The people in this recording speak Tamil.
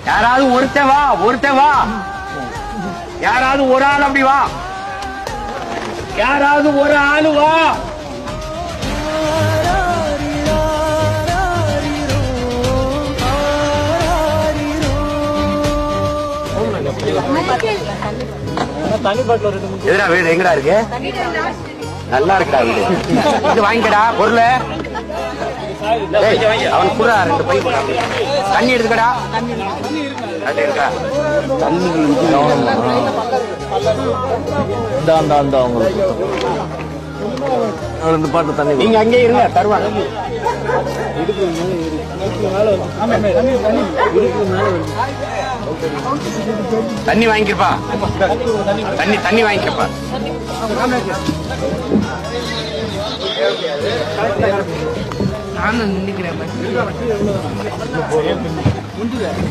யாராவது ஒருத்தன் வா யாராவது ஒரு ஆள் அப்படி வா யாராவது ஒரு ஆளு வா. எதுடா வீடு எங்கடா இருக்கு? நல்லா இருக்குடா வீடு. இது வாங்கிக்கடா பொருள். அவன் கூட 2 பை தண்ணி எடுத்துக்கடா. தண்ணி இருக்கா? தண்ணி அவங்களுக்கு பாட்டு தண்ணி நீங்க அங்கே இருங்க தருவாங்க. தண்ணி வாங்கிக்கப்பா. தண்ணி வாங்கிக்கப்பா. நானும் நினைக்கிறேன்.